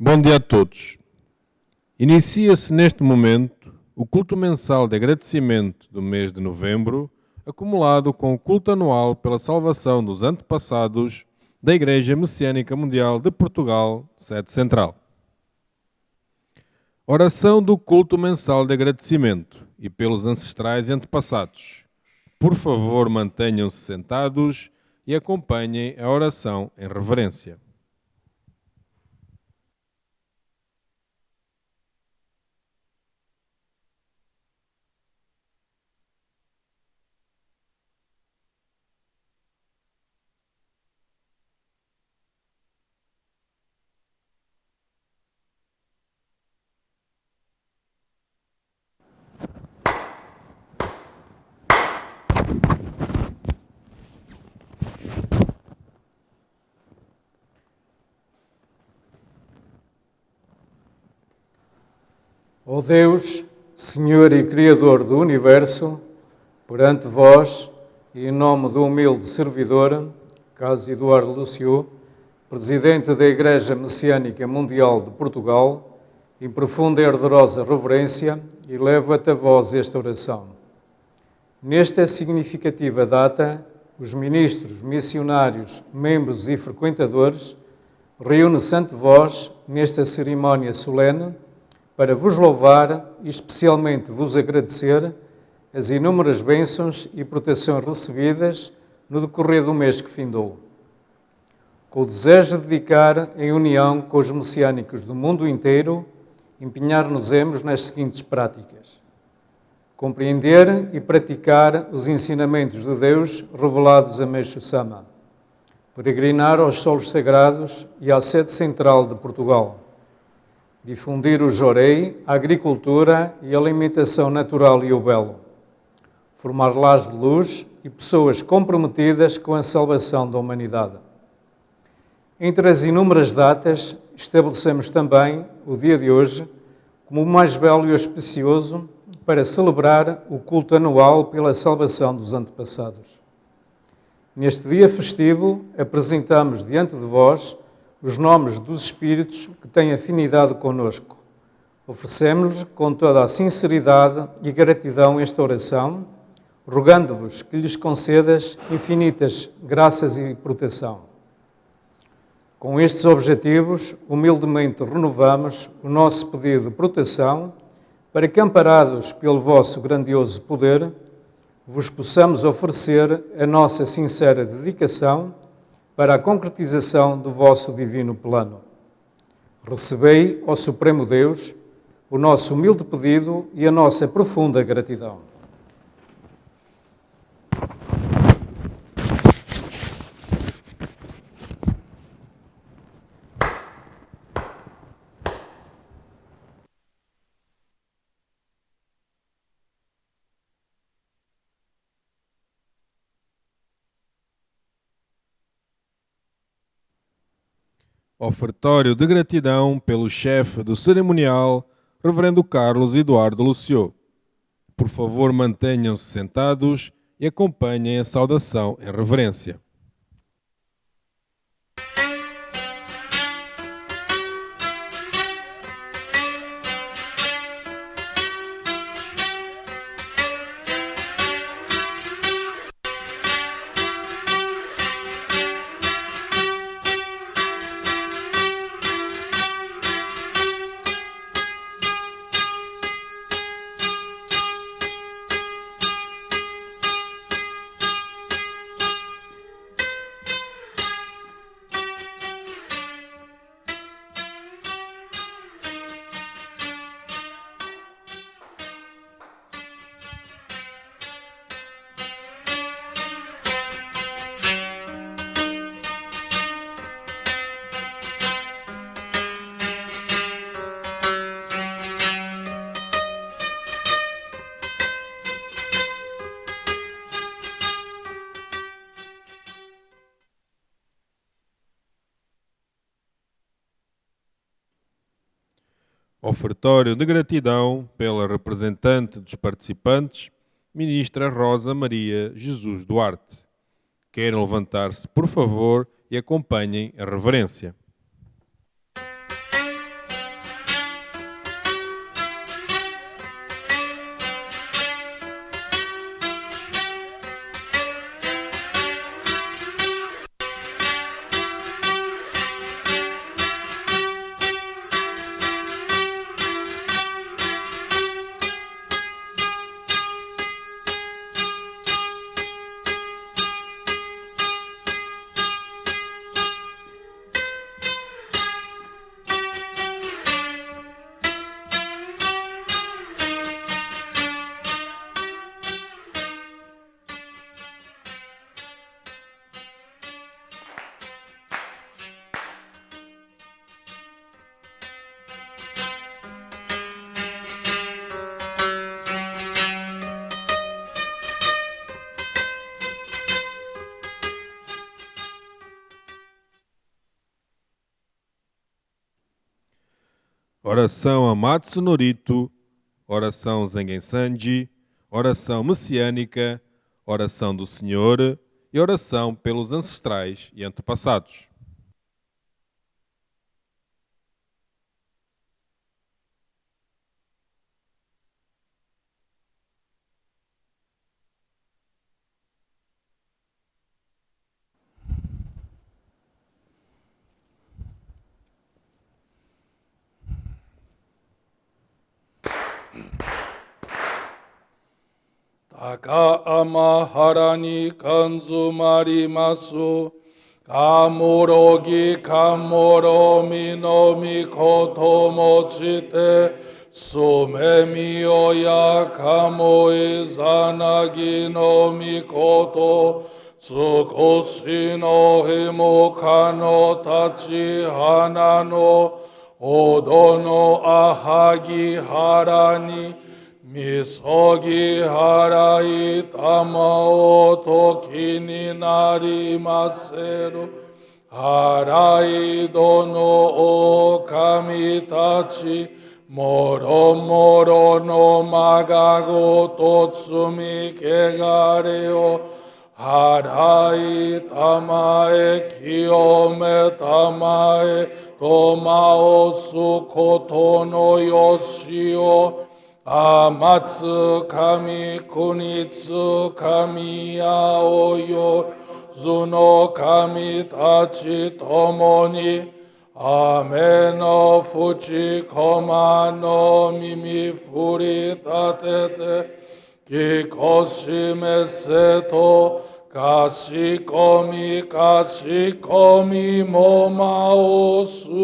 Bom dia a todos. Inicia-se neste momento o culto mensal de agradecimento do mês de novembro, acumulado com o culto anual pela salvação dos antepassados da Igreja Messiânica Mundial de Portugal, sede central. Oração do culto mensal de agradecimento e pelos ancestrais antepassados. Por favor, mantenham-se sentados e acompanhem a oração em reverência. Ó Deus, Senhor e Criador do Universo, perante vós e em nome do humilde servidor, Caso Eduardo Lucio, Presidente da Igreja Messiânica Mundial de Portugal, em profunda e ardorosa reverência, elevo até vós esta oração. Nesta significativa data, os ministros, missionários, membros e frequentadores reúnem-se ante vós nesta cerimónia solene para vos louvar e especialmente vos agradecer as inúmeras bênçãos e proteções recebidas no decorrer do mês que findou. Com o desejo de dedicar, em união com os messiânicos do mundo inteiro, empenhar-nos-emos nas seguintes práticas: compreender e praticar os ensinamentos de Deus revelados a Meixo Sama, peregrinar aos solos sagrados e à sede central de Portugal, difundir o jorei, a agricultura e a alimentação natural e o belo, formar lares de luz e pessoas comprometidas com a salvação da humanidade. Entre as inúmeras datas, estabelecemos também o dia de hoje como o mais belo e auspicioso para celebrar o culto anual pela salvação dos antepassados. Neste dia festivo, apresentamos diante de vós os nomes dos espíritos que têm afinidade conosco. Oferecemos-lhes com toda a sinceridade e gratidão esta oração, rogando-vos que lhes concedas infinitas graças e proteção. Com estes objetivos, humildemente renovamos o nosso pedido de proteção para que, amparados pelo vosso grandioso poder, vos possamos oferecer a nossa sincera dedicação para a concretização do vosso divino plano. Recebei, ó Supremo Deus, o nosso humilde pedido e a nossa profunda gratidão. Ofertório de gratidão pelo chefe do cerimonial, Reverendo Carlos Eduardo Lucio. Por favor, mantenham-se sentados e acompanhem a saudação em reverência. Ofertório de gratidão pela representante dos participantes, Ministra Rosa Maria Jesus Duarte. Queiram levantar-se, por favor, e acompanhem a reverência. Oração Amatsu Norito, oração Zengen Sanji, oração messiânica, oração do Senhor e oração pelos ancestrais e antepassados. Taka amahara ni kanzumarimasu, kamorogi kamoro mino mikoto mochite, sumemi oya kamo izanagi no mikoto, tsukoshi no himoka no tachi hana no, odo no ahagi harani, Misogi harai tamao toki ni narimaseru. Harai dono o kamitachi. Moro moro no magago totsumi kegareo. Harai tamae kiyome tamae. Tomao sukoto no yoshio. Amatsu kami kunitsu kami aoyo zuno kami tachi tomoni ame no fuchi koma no mimi furi tatete kikoshi meseto kashikomi momaosu.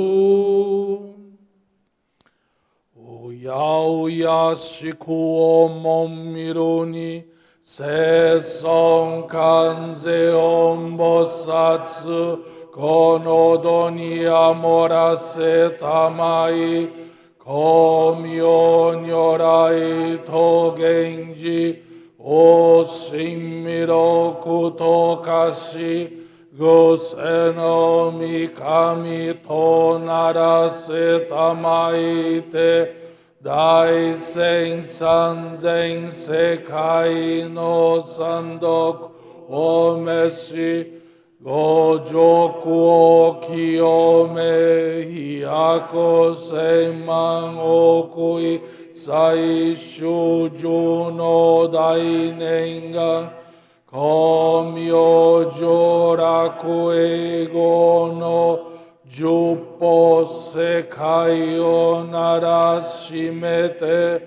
Uya shiku omomiru ni seson kanze ombosatsu konodo ni amorase tamai komyo nyorai to genji o shinmiro kuto kashi guseno mikami to narase tamai te Dai sen sanzen sekai no sandok omeshi gojoku o kiyome hiyako seiman okui saishu juno dai nengan komyo joraku ego no Jupo sekai o narashimete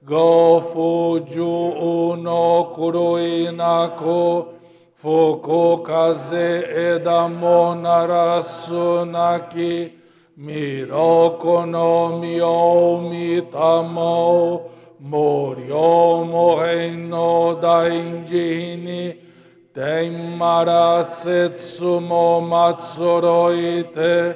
gofu ju no kurui naku fuku kaze edamo narasu naki miroko no mio mitamo morio mohen no dainji ni Tenmara setsumo matsoroite,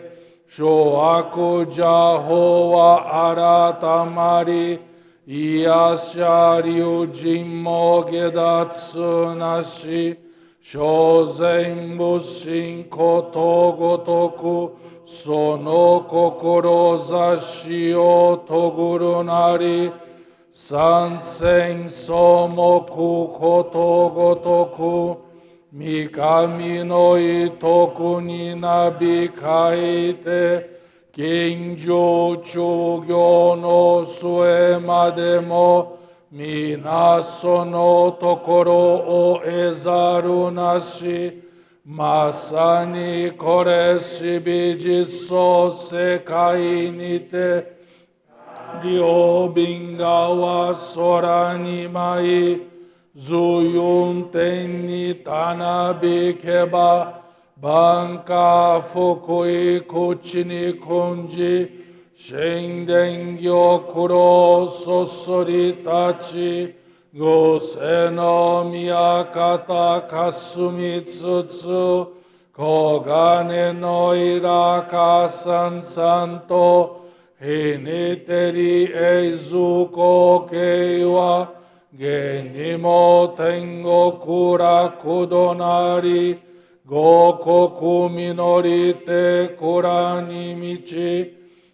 shoaku jahowa aratamari, iyasharyu jimmo gedatsu nashi, shozen bushin koto gotoku, sono kokoro zashi o toguru nari, sansen somoku koto gotoku, Mikami no itoku ni nabikaite, Kinjo chugyo no sue mademo, Minaso no tokoro o ezaru nashi, Masani kore shibiji so sekai nite, Ryo bingawa sorani mai, Zuyun tenni tanabi keba, banka fukui kuchini kunji, shenden gyokuro sosori tachi, goseno miyakata kasumi tsutsu, kogane no iraka sansanto, hiniteri eizuko keiwa, Genimo tengo kura kudonari, gokoku minorite kurani michi,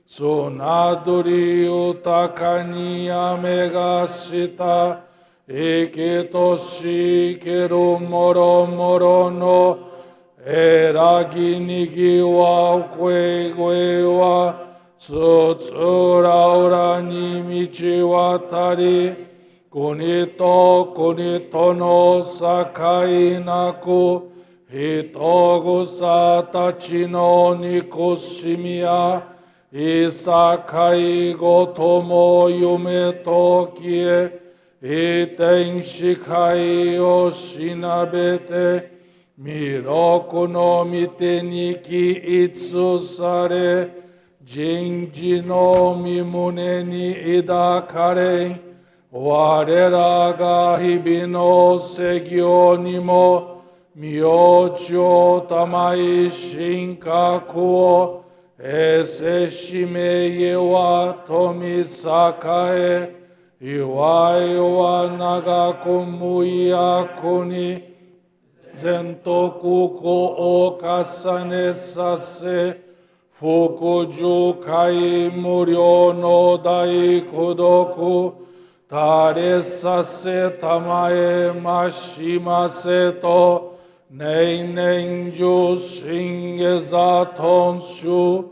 Sunaduri utakaniya megashita, Ikitoshi keru moro moro no, Eragini wa kwe wa, Tsutsura urani michi watari, Kunito no sakai naku, Hitogu satachi no nikushimiya, Isakai gotomo yume tokie, Iten shikai o shinabete, Miroku no mite niki itsusare, Jinji no mimune ni idakare, Warera ga hibino segyo nimo, Myocho tamai shinkakuo, Ese shimeye wa tomi sakae, Iwa nagakumu kuni, Zentoku ko okasane sase, Fukuju kai muryo no dai kudoku, Tare sase tamae mashimase to, Neinenju shingeza tonshu,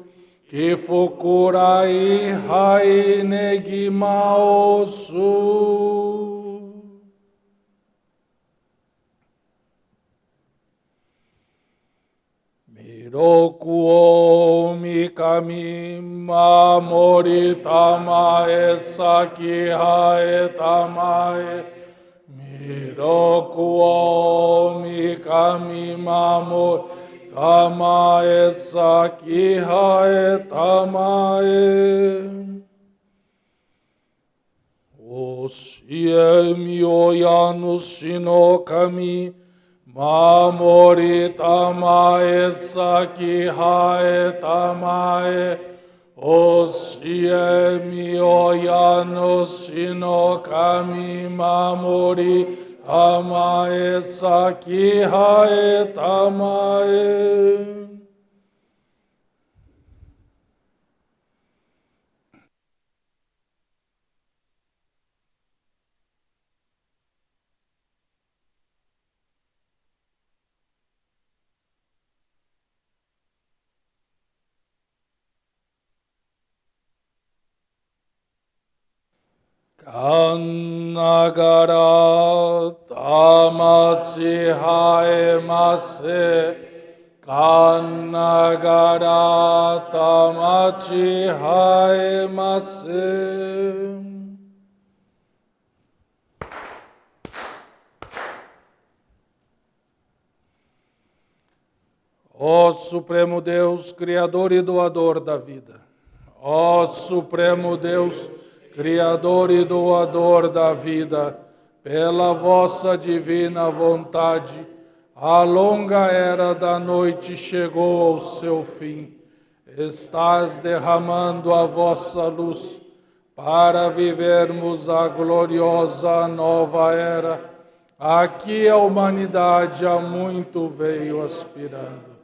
Kifukurai hai negimaosu. Mirokuo mikami mamori tamae saki hae tamae, Mirokuo mikami mamori tamae saki hae tamae. Oshie mio yanushi no kami, Mamori tamae saki hae tamae, Oshie mio yanushi no kami, Mamori tamae saki hae tamae. Kannagara tamachi haemase, Kannagara tamachi haemase. Ó Supremo Deus, Criador e doador da vida, ó Supremo Deus, Criador e doador da vida, pela vossa divina vontade, a longa era da noite chegou ao seu fim. Estás derramando a vossa luz para vivermos a gloriosa nova era a que a humanidade há muito veio aspirando.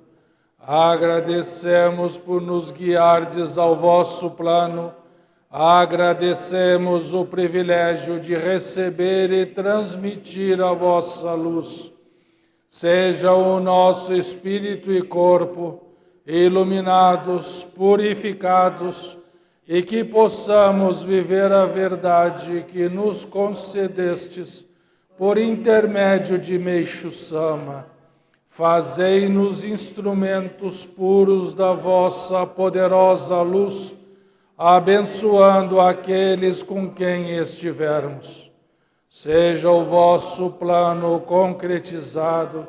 Agradecemos por nos guiardes ao vosso plano, agradecemos o privilégio de receber e transmitir a vossa luz. Seja o nosso espírito e corpo iluminados, purificados, e que possamos viver a verdade que nos concedestes por intermédio de Meixo Sama. Fazei-nos instrumentos puros da vossa poderosa luz, abençoando aqueles com quem estivermos. Seja o vosso plano concretizado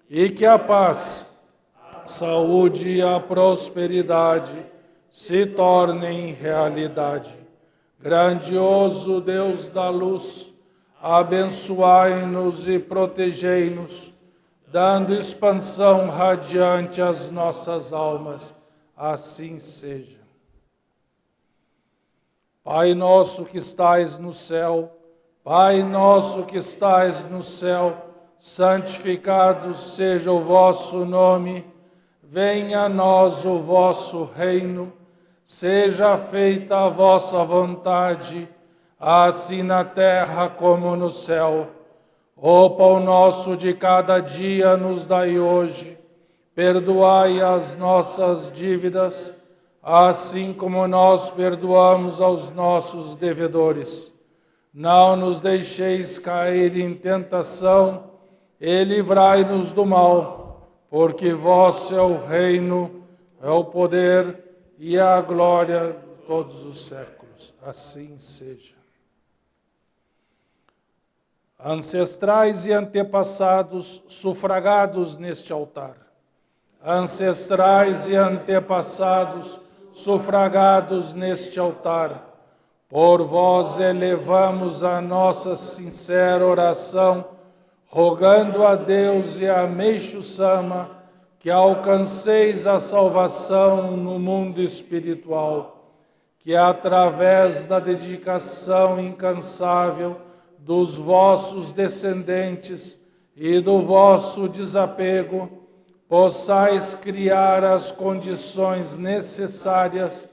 e que a paz, a saúde e a prosperidade se tornem realidade. Grandioso Deus da luz, abençoai-nos e protegei-nos, dando expansão radiante às nossas almas. Assim seja. Pai nosso que estais no céu, Pai nosso que estais no céu, santificado seja o vosso nome, venha a nós o vosso reino, seja feita a vossa vontade, assim na terra como no céu. O pão nosso de cada dia nos dai hoje. Perdoai as nossas dívidas, assim como nós perdoamos aos nossos devedores. Não nos deixeis cair em tentação, e livrai-nos do mal, porque vosso é o reino, é o poder e a glória de todos os séculos. Assim seja. Ancestrais e antepassados sufragados neste altar. Ancestrais e antepassados sufragados neste altar. Por vós elevamos a nossa sincera oração, rogando a Deus e a Meixo Sama que alcanceis a salvação no mundo espiritual, que através da dedicação incansável dos vossos descendentes e do vosso desapego, possais criar as condições necessárias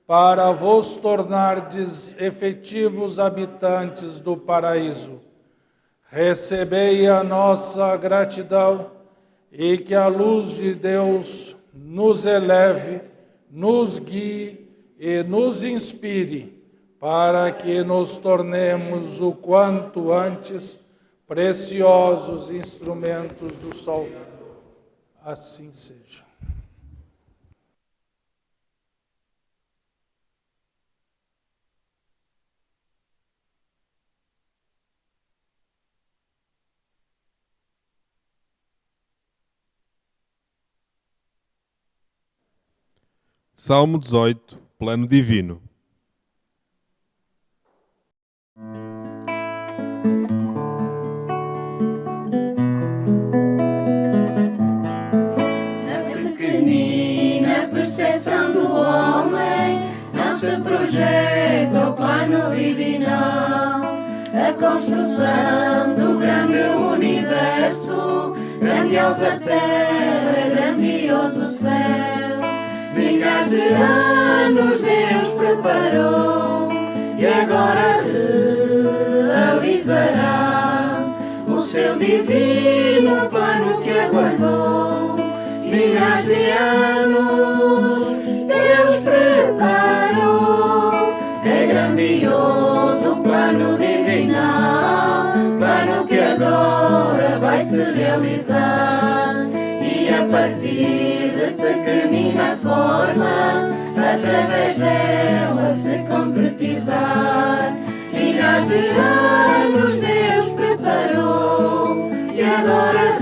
para vos tornardes efetivos habitantes do paraíso. Recebei a nossa gratidão e que a luz de Deus nos eleve, nos guie e nos inspire, para que nos tornemos o quanto antes preciosos instrumentos do Salvador. Assim seja. Salmo 18, Plano Divino. Percepção do homem não se projeta o plano divinal, a construção do grande universo, grandiosa terra, grandioso céu. Milhares de anos Deus preparou e agora realizará o seu divino plano que aguardou. Milhares de anos Deus preparou, é grandioso o plano divinal, plano que agora vai se realizar. E a partir de pequenina forma, através dela se concretizar. Milhares de anos Deus preparou e agora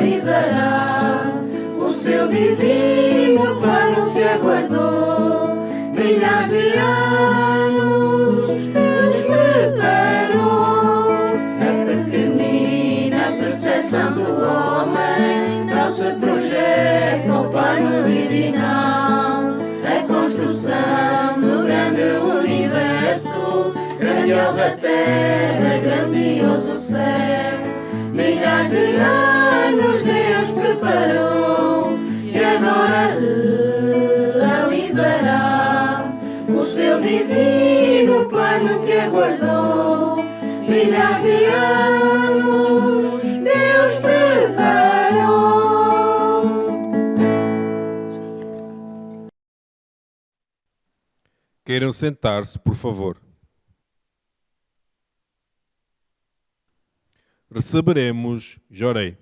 realizará o seu divino plano que aguardou. Milhares de anos Deus preparou, a pequenina percepção do homem não se projeta o plano divinal, a construção do grande universo, grandiosa terra, grandioso céu. Milhares de anos Deus preparou e agora realizará o seu divino plano que aguardou. Milhares de anos Deus preparou. Queiram sentar-se, por favor. Receberemos Jorei.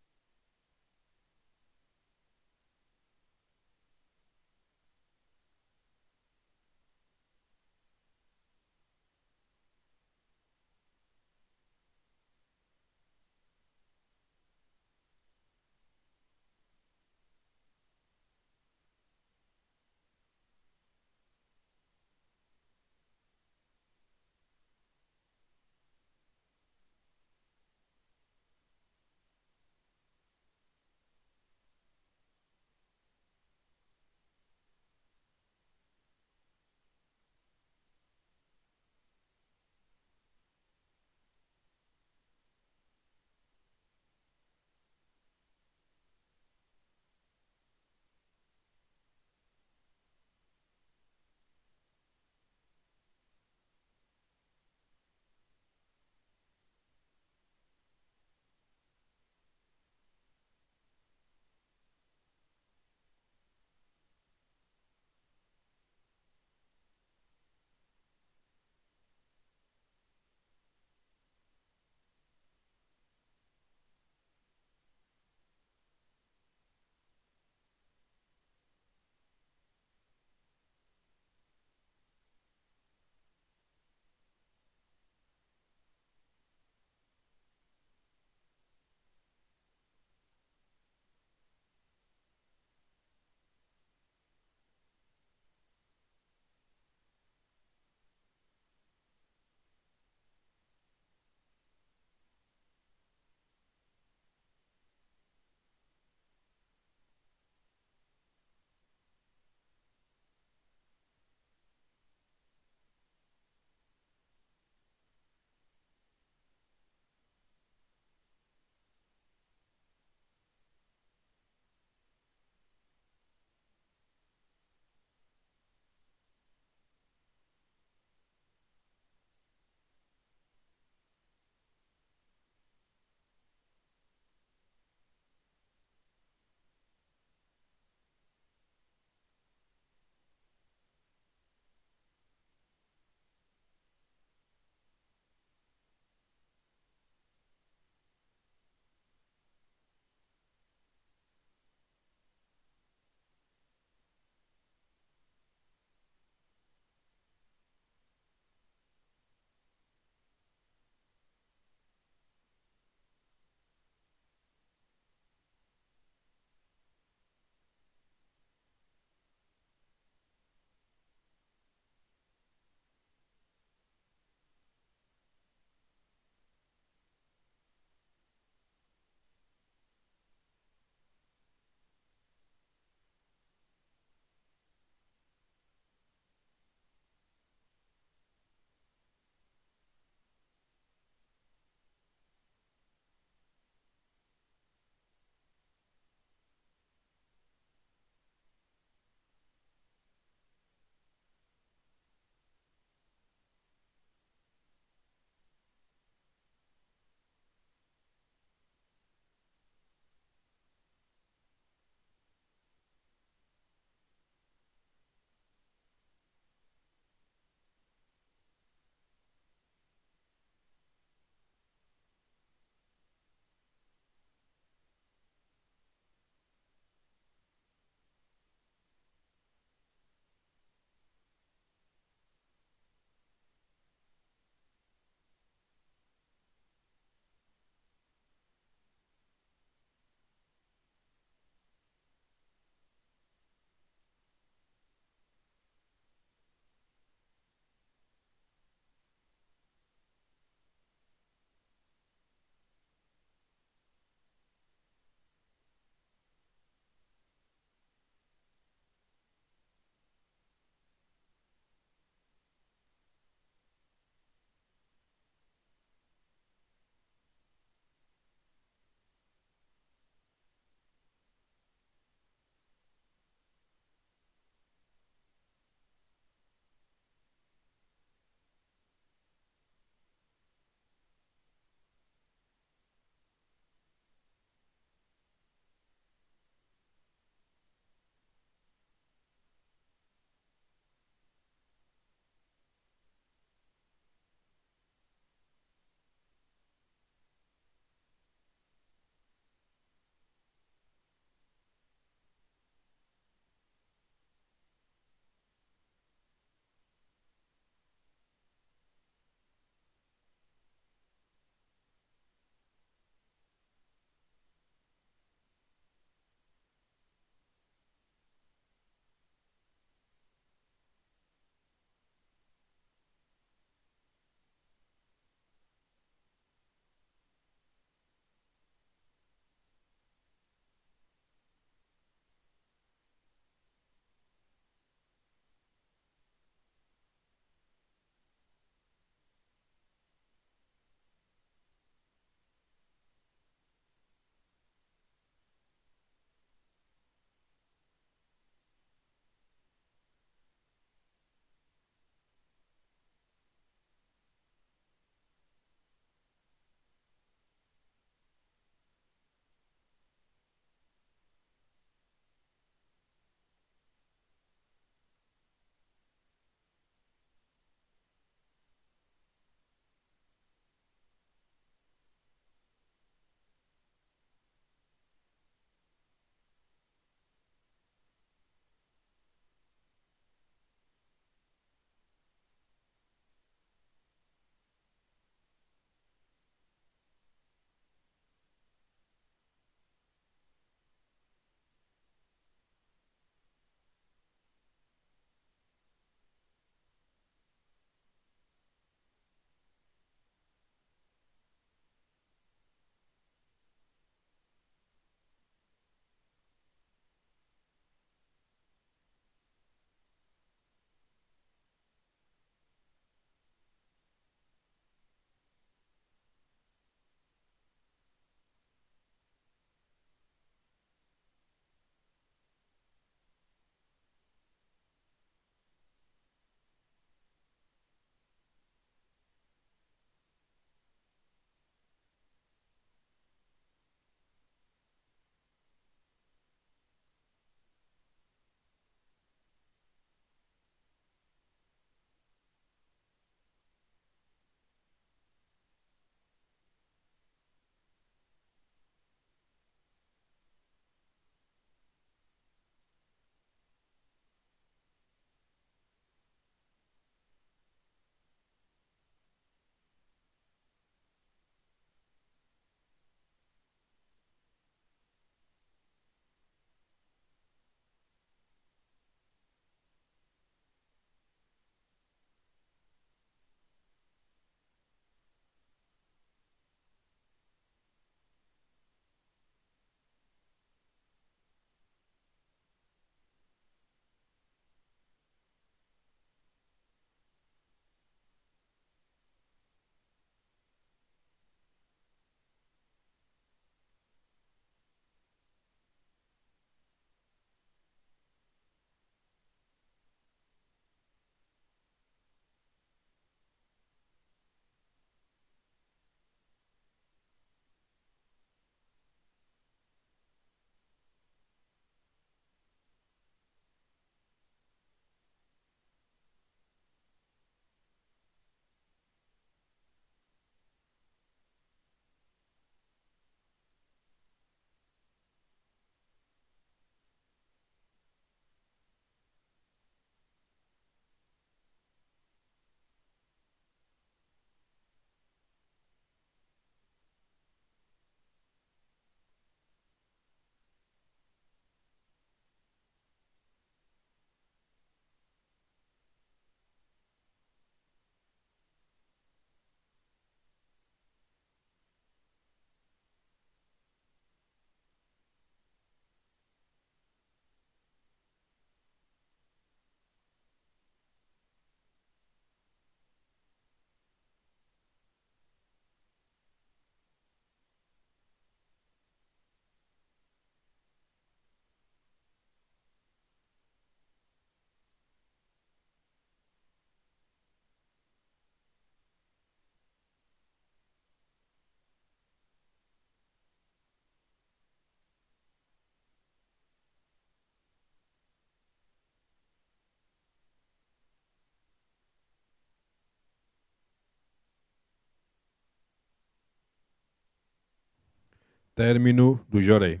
Término do Jorei.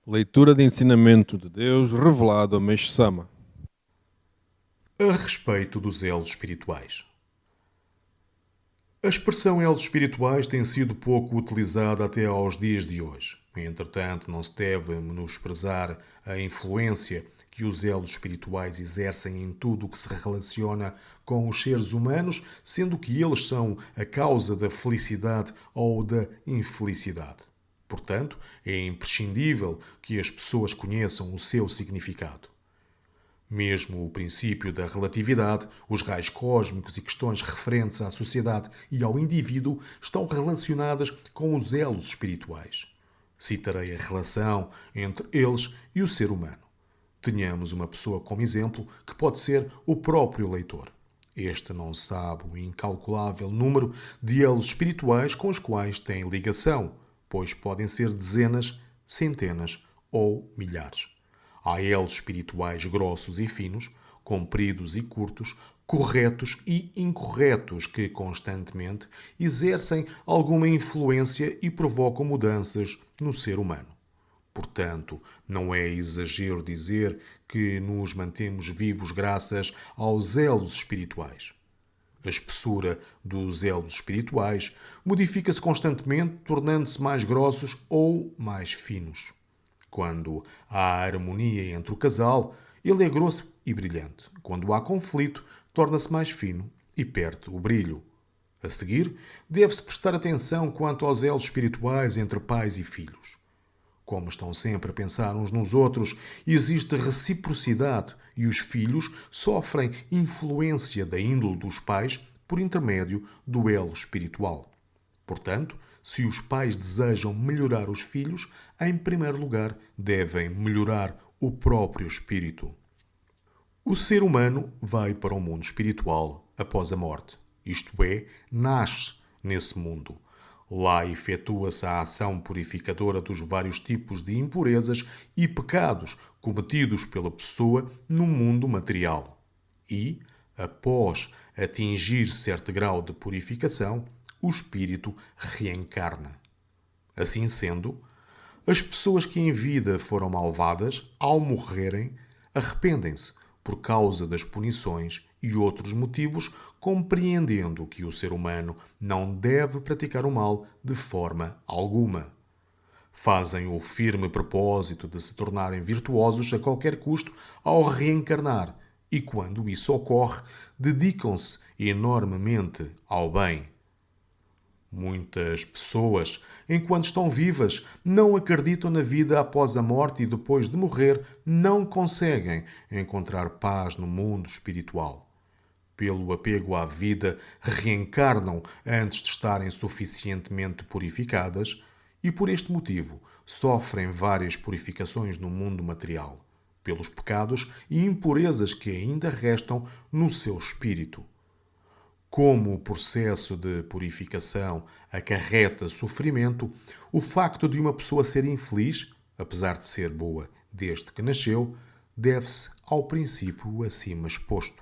Leitura de ensinamento de Deus revelado a Meixo Sama. A respeito dos elos espirituais. A expressão elos espirituais tem sido pouco utilizada até aos dias de hoje. Entretanto, não se deve menosprezar a influência que os elos espirituais exercem em tudo o que se relaciona com os seres humanos, sendo que eles são a causa da felicidade ou da infelicidade. Portanto, é imprescindível que as pessoas conheçam o seu significado. Mesmo o princípio da relatividade, os raios cósmicos e questões referentes à sociedade e ao indivíduo estão relacionadas com os elos espirituais. Citarei a relação entre eles e o ser humano. Tenhamos uma pessoa como exemplo que pode ser o próprio leitor. Este não sabe o incalculável número de elos espirituais com os quais tem ligação, pois podem ser dezenas, centenas ou milhares. Há elos espirituais grossos e finos, compridos e curtos, corretos e incorretos que constantemente exercem alguma influência e provocam mudanças no ser humano. Portanto, não é exagero dizer que nos mantemos vivos graças aos elos espirituais. A espessura dos elos espirituais modifica-se constantemente, tornando-se mais grossos ou mais finos. Quando há harmonia entre o casal, ele é grosso e brilhante. Quando há conflito, torna-se mais fino e perde o brilho. A seguir, deve-se prestar atenção quanto aos elos espirituais entre pais e filhos. Como estão sempre a pensar uns nos outros, existe reciprocidade e os filhos sofrem influência da índole dos pais por intermédio do elo espiritual. Portanto, se os pais desejam melhorar os filhos, em primeiro lugar devem melhorar o próprio espírito. O ser humano vai para o mundo espiritual após a morte, isto é, nasce nesse mundo. Lá efetua-se a ação purificadora dos vários tipos de impurezas e pecados cometidos pela pessoa no mundo material. E, após atingir certo grau de purificação, o espírito reencarna. Assim sendo, as pessoas que em vida foram malvadas, ao morrerem, arrependem-se por causa das punições e outros motivos, compreendendo que o ser humano não deve praticar o mal de forma alguma. Fazem o firme propósito de se tornarem virtuosos a qualquer custo ao reencarnar e, quando isso ocorre, dedicam-se enormemente ao bem. Muitas pessoas, enquanto estão vivas, não acreditam na vida após a morte e depois de morrer não conseguem encontrar paz no mundo espiritual. Pelo apego à vida, reencarnam antes de estarem suficientemente purificadas e, por este motivo, sofrem várias purificações no mundo material, pelos pecados e impurezas que ainda restam no seu espírito. Como o processo de purificação acarreta sofrimento, o facto de uma pessoa ser infeliz, apesar de ser boa desde que nasceu, deve-se ao princípio acima exposto.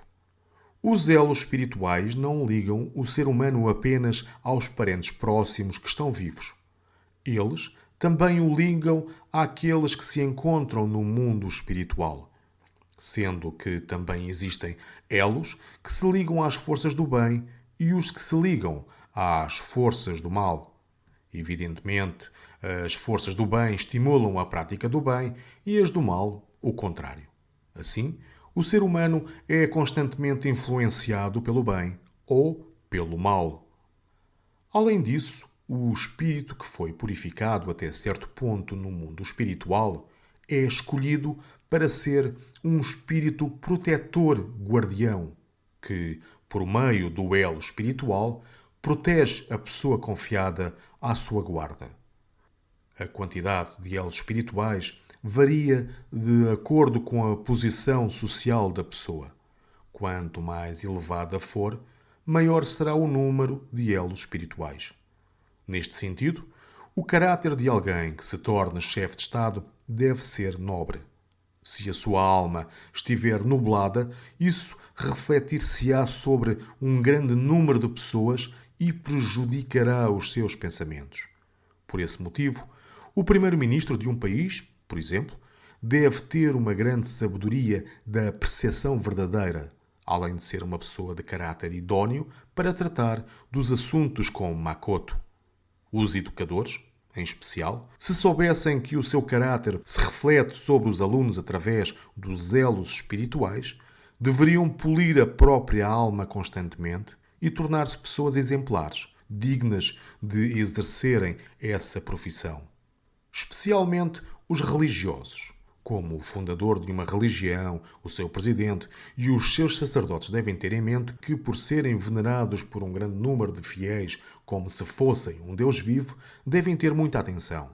Os elos espirituais não ligam o ser humano apenas aos parentes próximos que estão vivos. Eles também o ligam àqueles que se encontram no mundo espiritual, sendo que também existem elos que se ligam às forças do bem e os que se ligam às forças do mal. Evidentemente, as forças do bem estimulam a prática do bem e as do mal, o contrário. Assim, o ser humano é constantemente influenciado pelo bem ou pelo mal. Além disso, o espírito que foi purificado até certo ponto no mundo espiritual é escolhido para ser um espírito protetor guardião, que, por meio do elo espiritual, protege a pessoa confiada à sua guarda. A quantidade de elos espirituais varia de acordo com a posição social da pessoa. Quanto mais elevada for, maior será o número de elos espirituais. Neste sentido, o caráter de alguém que se torna chefe de Estado deve ser nobre. Se a sua alma estiver nublada, isso refletir-se-á sobre um grande número de pessoas e prejudicará os seus pensamentos. Por esse motivo, o primeiro-ministro de um país, por exemplo, deve ter uma grande sabedoria da percepção verdadeira, além de ser uma pessoa de caráter idóneo para tratar dos assuntos com Makoto. Os educadores, em especial, se soubessem que o seu caráter se reflete sobre os alunos através dos elos espirituais, deveriam polir a própria alma constantemente e tornar-se pessoas exemplares, dignas de exercerem essa profissão. Especialmente os religiosos. Como o fundador de uma religião, o seu presidente e os seus sacerdotes devem ter em mente que, por serem venerados por um grande número de fiéis como se fossem um Deus vivo, devem ter muita atenção,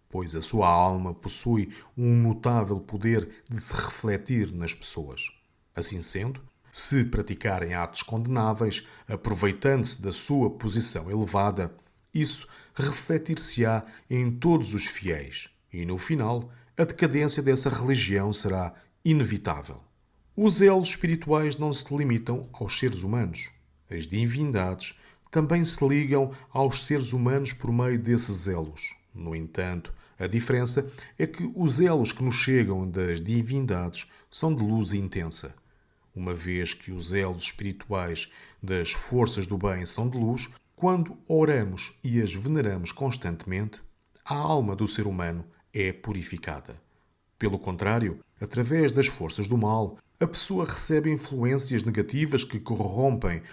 pois a sua alma possui um notável poder de se refletir nas pessoas. Assim sendo, se praticarem atos condenáveis, aproveitando-se da sua posição elevada, isso refletir-se-á em todos os fiéis e, no final, a decadência dessa religião será inevitável. Os elos espirituais não se limitam aos seres humanos. As divindades também se ligam aos seres humanos por meio desses elos. No entanto, a diferença é que os elos que nos chegam das divindades são de luz intensa. Uma vez que os elos espirituais das forças do bem são de luz, quando oramos e as veneramos constantemente, a alma do ser humano é purificada. Pelo contrário, através das forças do mal, a pessoa recebe influências negativas que corrompem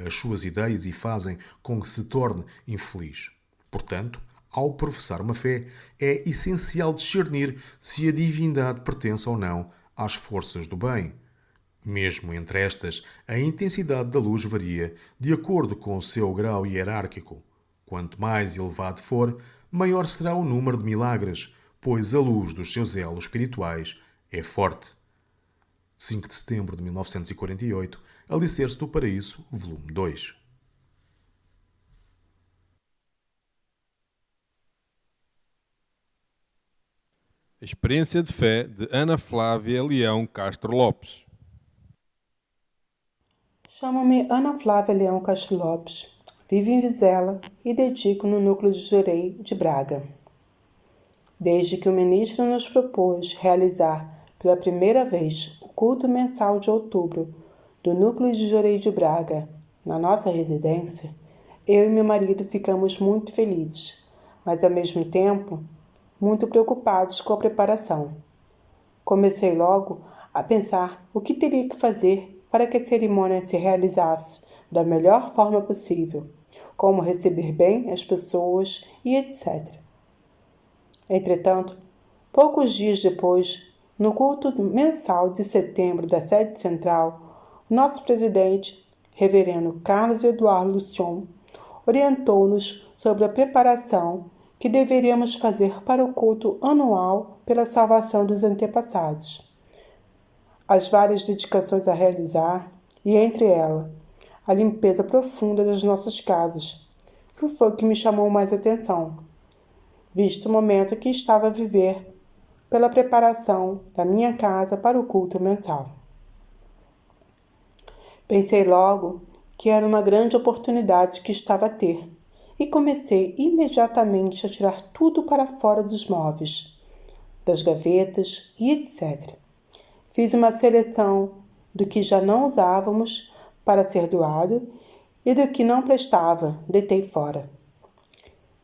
as suas ideias e fazem com que se torne infeliz. Portanto, ao professar uma fé, é essencial discernir se a divindade pertence ou não às forças do bem. Mesmo entre estas, a intensidade da luz varia de acordo com o seu grau hierárquico. Quanto mais elevado for, maior será o número de milagres, pois a luz dos seus elos espirituais é forte. 5 de setembro de 1948, Alicerce do Paraíso, volume 2. Experiência de fé de Ana Flávia Leão Castro Lopes. Chamo-me Ana Flávia Leão Castro Lopes, vivo em Vizela e dedico no núcleo de Jurei de Braga. Desde que o ministro nos propôs realizar pela primeira vez o culto mensal de outubro do núcleo de Jurei de Braga na nossa residência, eu e meu marido ficamos muito felizes, mas ao mesmo tempo muito preocupados com a preparação. Comecei logo a pensar o que teria que fazer para que a cerimônia se realizasse da melhor forma possível, como receber bem as pessoas e etc. Entretanto, poucos dias depois, no culto mensal de setembro da sede central, o nosso presidente, reverendo Carlos Eduardo Lucion, orientou-nos sobre a preparação que deveríamos fazer para o culto anual pela salvação dos antepassados. As várias dedicações a realizar e, entre elas, a limpeza profunda das nossas casas, que foi o que me chamou mais atenção, visto o momento que estava a viver pela preparação da minha casa para o culto mensal. Pensei logo que era uma grande oportunidade que estava a ter e comecei imediatamente a tirar tudo para fora dos móveis, das gavetas e etc. Fiz uma seleção do que já não usávamos para ser doado e do que não prestava, deitei fora.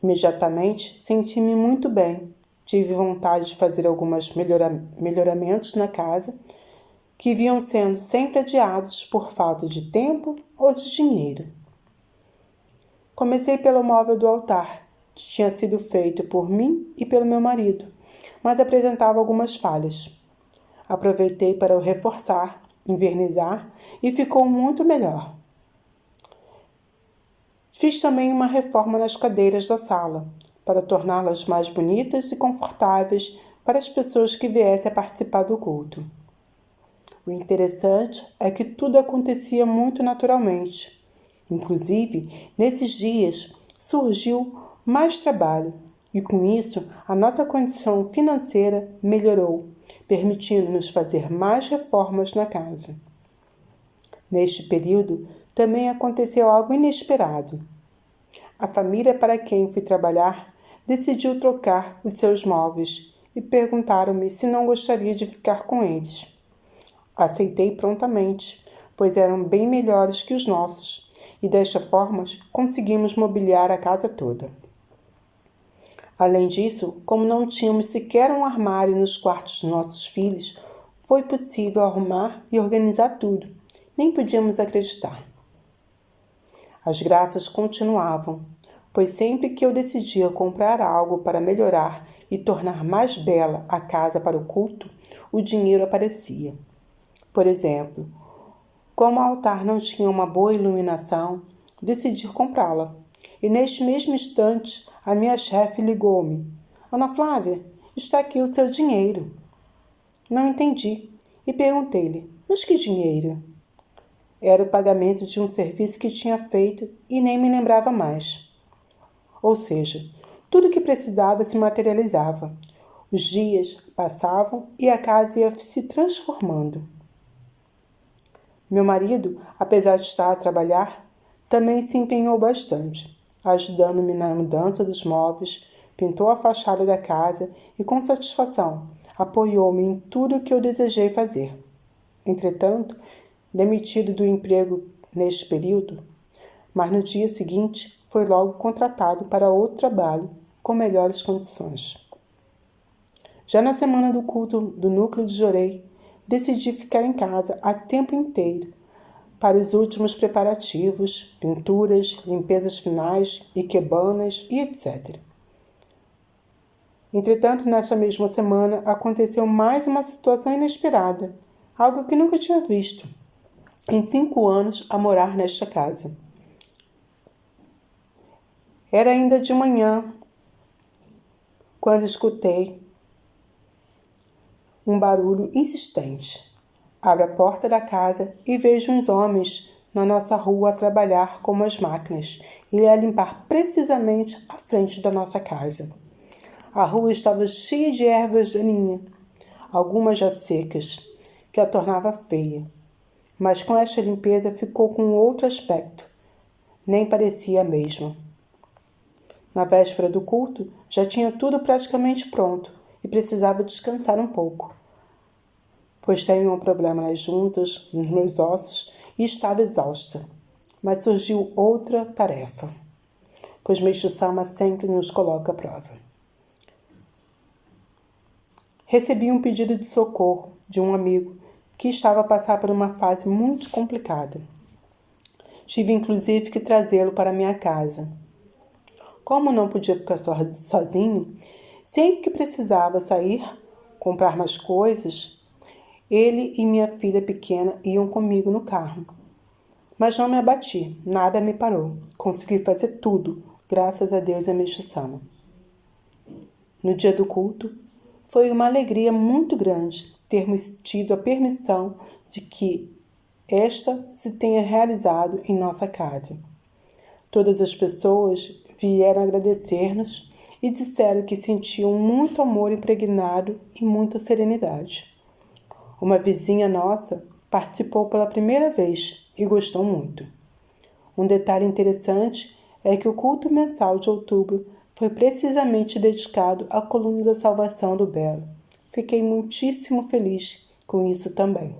Imediatamente senti-me muito bem. Tive vontade de fazer alguns melhoramentos na casa que vinham sendo sempre adiados por falta de tempo ou de dinheiro. Comecei pelo móvel do altar, que tinha sido feito por mim e pelo meu marido, mas apresentava algumas falhas. Aproveitei para o reforçar, envernizar e ficou muito melhor. Fiz também uma reforma nas cadeiras da sala, para torná-las mais bonitas e confortáveis para as pessoas que viessem a participar do culto. O interessante é que tudo acontecia muito naturalmente. Inclusive, nesses dias surgiu mais trabalho e, com isso, a nossa condição financeira melhorou, permitindo-nos fazer mais reformas na casa. Neste período, também aconteceu algo inesperado. A família para quem fui trabalhar decidiu trocar os seus móveis e perguntaram-me se não gostaria de ficar com eles. Aceitei prontamente, pois eram bem melhores que os nossos, e desta forma conseguimos mobiliar a casa toda. Além disso, como não tínhamos sequer um armário nos quartos dos nossos filhos, foi possível arrumar e organizar tudo. Nem podíamos acreditar. As graças continuavam, pois sempre que eu decidia comprar algo para melhorar e tornar mais bela a casa para o culto, o dinheiro aparecia. Por exemplo, como o altar não tinha uma boa iluminação, decidi comprá-la. E neste mesmo instante, a minha chefe ligou-me. Ana Flávia, está aqui o seu dinheiro. Não entendi e perguntei-lhe, mas que dinheiro? Era o pagamento de um serviço que tinha feito e nem me lembrava mais. Ou seja, tudo o que precisava se materializava. Os dias passavam e a casa ia se transformando. Meu marido, apesar de estar a trabalhar, também se empenhou bastante, ajudando-me na mudança dos móveis, pintou a fachada da casa e, com satisfação, apoiou-me em tudo o que eu desejei fazer. Entretanto, demitido do emprego neste período, mas no dia seguinte foi logo contratado para outro trabalho com melhores condições. Já na semana do culto do núcleo de Jorei, decidi ficar em casa a tempo inteiro para os últimos preparativos, pinturas, limpezas finais, iquebanas e etc. Entretanto, nesta mesma semana, aconteceu mais uma situação inesperada, algo que nunca tinha visto em 5 anos a morar nesta casa. Era ainda de manhã, quando escutei um barulho insistente. Abro a porta da casa e vejo uns homens na nossa rua a trabalhar com as máquinas e a limpar precisamente a frente da nossa casa. A rua estava cheia de ervas daninhas, algumas já secas, que a tornava feia. Mas com esta limpeza ficou com outro aspecto. Nem parecia a mesma. Na véspera do culto, já tinha tudo praticamente pronto e precisava descansar um pouco, pois tenho um problema nas juntas, nos meus ossos e estava exausta. Mas surgiu outra tarefa, pois Meixo Sama sempre nos coloca à prova. Recebi um pedido de socorro de um amigo que estava a passar por uma fase muito complicada. Tive inclusive que trazê-lo para minha casa. Como não podia ficar sozinho, sempre que precisava sair, comprar mais coisas, ele e minha filha pequena iam comigo no carro. Mas não me abati, nada me parou. Consegui fazer tudo, graças a Deus e a Meixo Sama. No dia do culto, foi uma alegria muito grande termos tido a permissão de que esta se tenha realizado em nossa casa. Todas as pessoas vieram agradecer-nos e disseram que sentiam muito amor impregnado e muita serenidade. Uma vizinha nossa participou pela primeira vez e gostou muito. Um detalhe interessante é que o culto mensal de outubro foi precisamente dedicado à coluna da salvação do Belo. Fiquei muitíssimo feliz com isso também.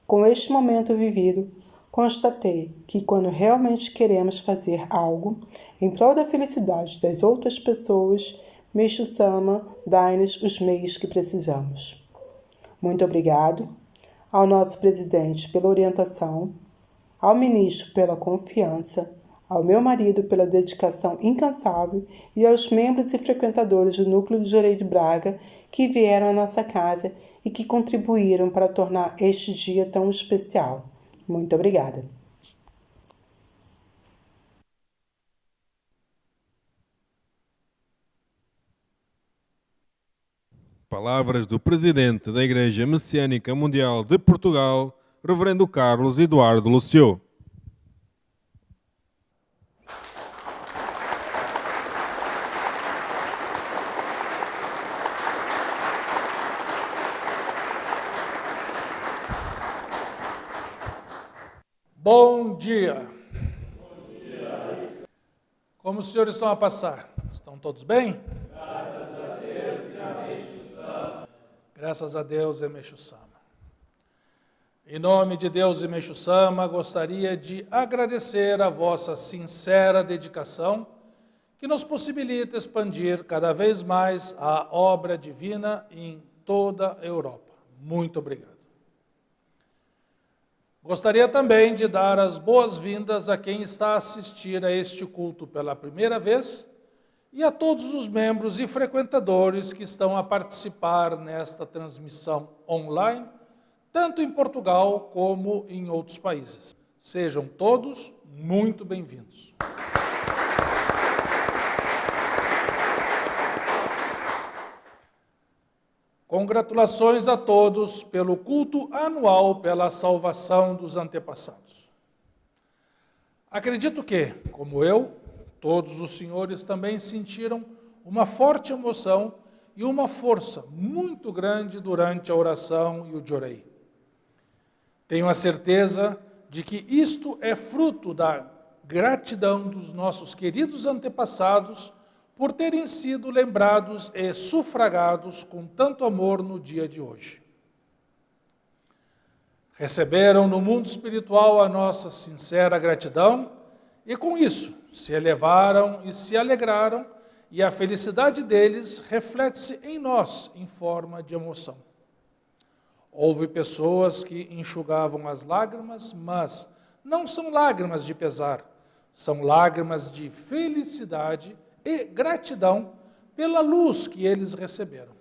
Com este momento vivido, constatei que quando realmente queremos fazer algo em prol da felicidade das outras pessoas, Meixo Sama dá-nos os meios que precisamos. Muito obrigado ao nosso presidente pela orientação, ao ministro pela confiança, ao meu marido pela dedicação incansável e aos membros e frequentadores do Núcleo de Jorei de Braga que vieram à nossa casa e que contribuíram para tornar este dia tão especial. Muito obrigada. palavras do presidente da Igreja Messiânica Mundial de Portugal, Reverendo Carlos Eduardo Lucio. Bom dia. Como os senhores estão a passar? Estão todos bem? Graças a Deus e Emexu Sama. Graças a Deus, Emexu Sama. Em nome de Deus, Emexu Sama, gostaria de agradecer a vossa sincera dedicação que nos possibilita expandir cada vez mais a obra divina em toda a Europa. Muito obrigado. Gostaria também de dar as boas-vindas a quem está a assistir a este culto pela primeira vez e a todos os membros e frequentadores que estão a participar nesta transmissão online, tanto em Portugal como em outros países. Sejam todos muito bem-vindos. Congratulações a todos pelo culto anual pela salvação dos antepassados. Acredito que, como eu, todos os senhores também sentiram uma forte emoção e uma força muito grande durante a oração e o Jorei. Tenho a certeza de que isto é fruto da gratidão dos nossos queridos antepassados por terem sido lembrados e sufragados com tanto amor no dia de hoje. Receberam no mundo espiritual a nossa sincera gratidão e, com isso, se elevaram e se alegraram, e a felicidade deles reflete-se em nós em forma de emoção. Houve pessoas que enxugavam as lágrimas, mas não são lágrimas de pesar, são lágrimas de felicidade e gratidão pela luz que eles receberam.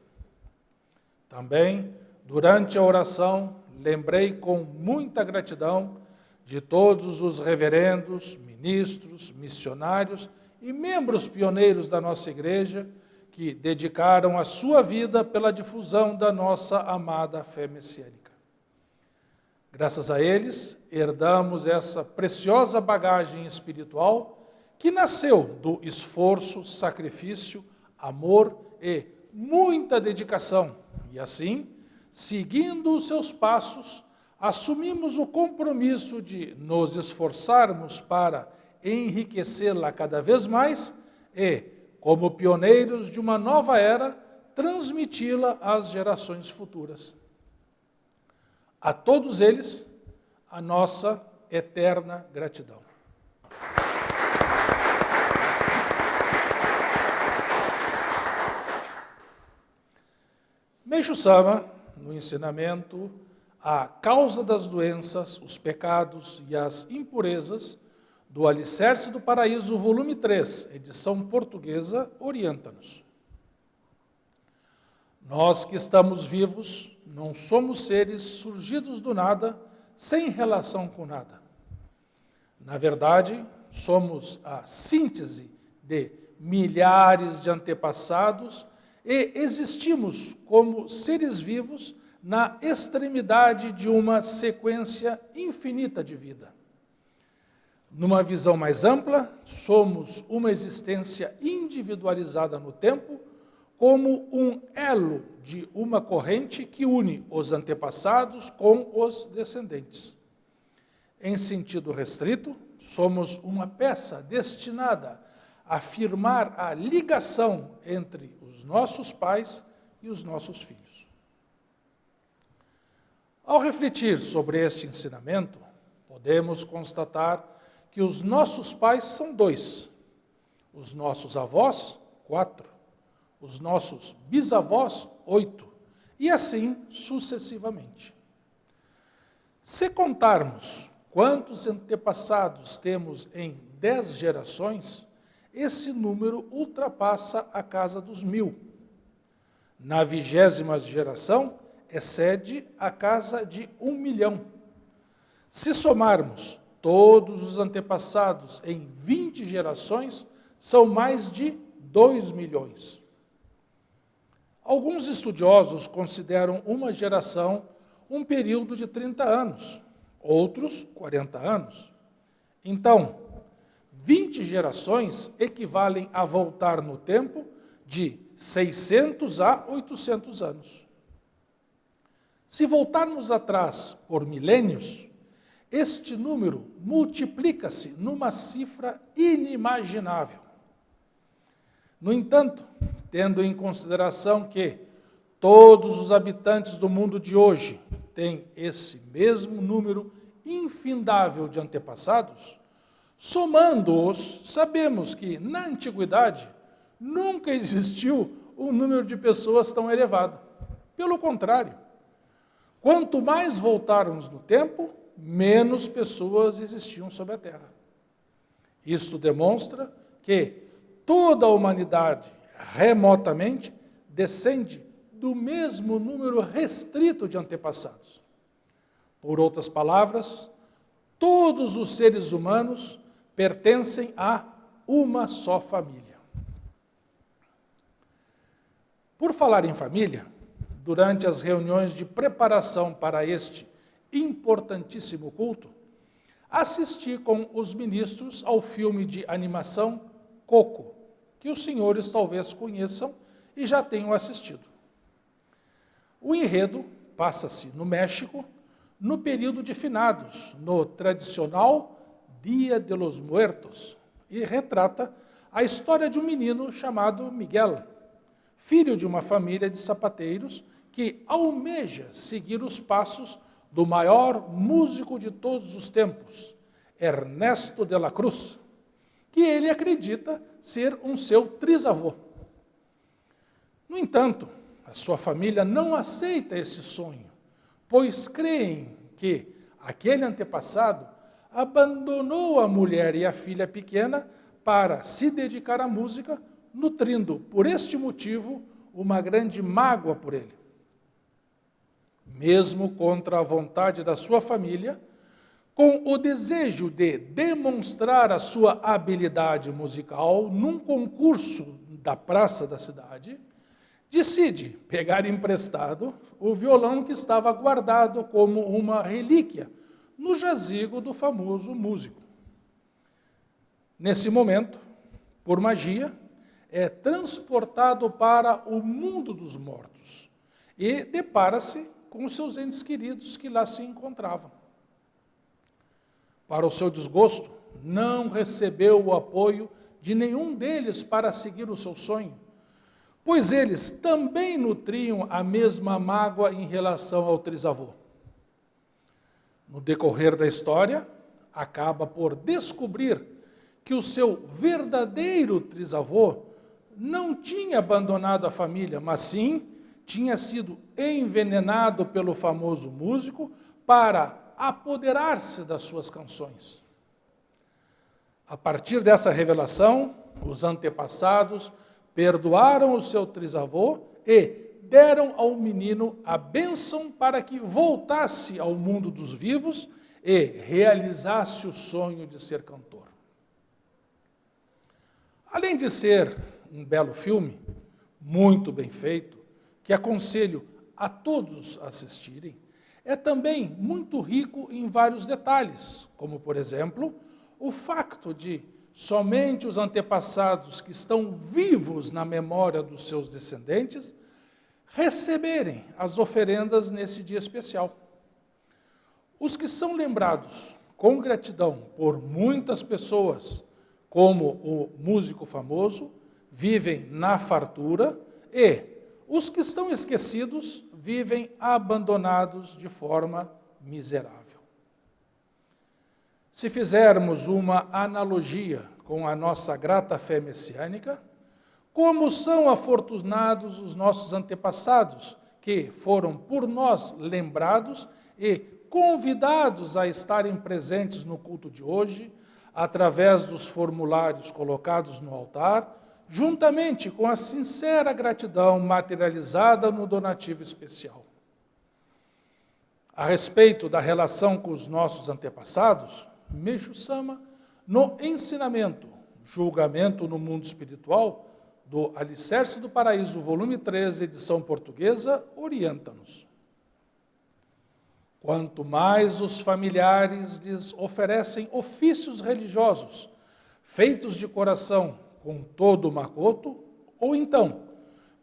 Também, durante a oração, lembrei com muita gratidão de todos os reverendos, ministros, missionários e membros pioneiros da nossa igreja que dedicaram a sua vida pela difusão da nossa amada fé messiânica. Graças a eles, herdamos essa preciosa bagagem espiritual que nasceu do esforço, sacrifício, amor e muita dedicação. E assim, seguindo os seus passos, assumimos o compromisso de nos esforçarmos para enriquecê-la cada vez mais e, como pioneiros de uma nova era, transmiti-la às gerações futuras. A todos eles, a nossa eterna gratidão. Meixo Sama, no ensinamento, a causa das doenças, os pecados e as impurezas, do Alicerce do Paraíso, volume 3, edição portuguesa, orienta-nos. Nós que estamos vivos, não somos seres surgidos do nada, sem relação com nada. Na verdade, somos a síntese de milhares de antepassados e existimos como seres vivos na extremidade de uma sequência infinita de vida. Numa visão mais ampla, somos uma existência individualizada no tempo, como um elo de uma corrente que une os antepassados com os descendentes. Em sentido restrito, somos uma peça destinada a afirmar a ligação entre os nossos pais e os nossos filhos. Ao refletir sobre este ensinamento, podemos constatar que os nossos pais são 2, os nossos avós, 4, os nossos bisavós, 8, e assim sucessivamente. Se contarmos quantos antepassados temos em 10 gerações, esse número ultrapassa a casa dos 1000. Na 20ª geração, excede a casa de 1 milhão. Se somarmos todos os antepassados em 20 gerações, são mais de 2 milhões. Alguns estudiosos consideram uma geração um período de 30 anos, outros 40 anos. Então, 20 gerações equivalem a voltar no tempo de 600 a 800 anos. Se voltarmos atrás por milênios, este número multiplica-se numa cifra inimaginável. No entanto, tendo em consideração que todos os habitantes do mundo de hoje têm esse mesmo número infindável de antepassados, somando-os, sabemos que, na antiguidade, nunca existiu um número de pessoas tão elevado. Pelo contrário, quanto mais voltarmos no tempo, menos pessoas existiam sobre a Terra. Isso demonstra que toda a humanidade, remotamente, descende do mesmo número restrito de antepassados. Por outras palavras, todos os seres humanos pertencem a uma só família. Por falar em família, durante as reuniões de preparação para este importantíssimo culto, assisti com os ministros ao filme de animação Coco, que os senhores talvez conheçam e já tenham assistido. O enredo passa-se no México, no período de finados, no tradicional Dia de los Muertos, e retrata a história de um menino chamado Miguel, filho de uma família de sapateiros que almeja seguir os passos do maior músico de todos os tempos, Ernesto de la Cruz, que ele acredita ser um seu trisavô. No entanto, a sua família não aceita esse sonho, pois creem que aquele antepassado abandonou a mulher e a filha pequena para se dedicar à música, nutrindo, por este motivo, uma grande mágoa por ele. Mesmo contra a vontade da sua família, com o desejo de demonstrar a sua habilidade musical num concurso da praça da cidade, decide pegar emprestado o violão que estava guardado como uma relíquia no jazigo do famoso músico. Nesse momento, por magia, é transportado para o mundo dos mortos e depara-se com os seus entes queridos que lá se encontravam. Para o seu desgosto, não recebeu o apoio de nenhum deles para seguir o seu sonho, pois eles também nutriam a mesma mágoa em relação ao trisavô. No decorrer da história, acaba por descobrir que o seu verdadeiro trisavô não tinha abandonado a família, mas sim tinha sido envenenado pelo famoso músico para apoderar-se das suas canções. A partir dessa revelação, os antepassados perdoaram o seu trisavô e deram ao menino a bênção para que voltasse ao mundo dos vivos e realizasse o sonho de ser cantor. Além de ser um belo filme, muito bem feito, que aconselho a todos assistirem, é também muito rico em vários detalhes, como, por exemplo, o facto de somente os antepassados que estão vivos na memória dos seus descendentes receberem as oferendas nesse dia especial. Os que são lembrados com gratidão por muitas pessoas, como o músico famoso, vivem na fartura, e os que estão esquecidos vivem abandonados de forma miserável. Se fizermos uma analogia com a nossa grata fé messiânica, como são afortunados os nossos antepassados, que foram por nós lembrados e convidados a estarem presentes no culto de hoje, através dos formulários colocados no altar, juntamente com a sincera gratidão materializada no donativo especial. A respeito da relação com os nossos antepassados, Meixo Sama, no ensinamento, julgamento no mundo espiritual, do Alicerce do Paraíso, volume 13, edição portuguesa, orienta-nos. Quanto mais os familiares lhes oferecem ofícios religiosos, feitos de coração com todo o macoto, ou então,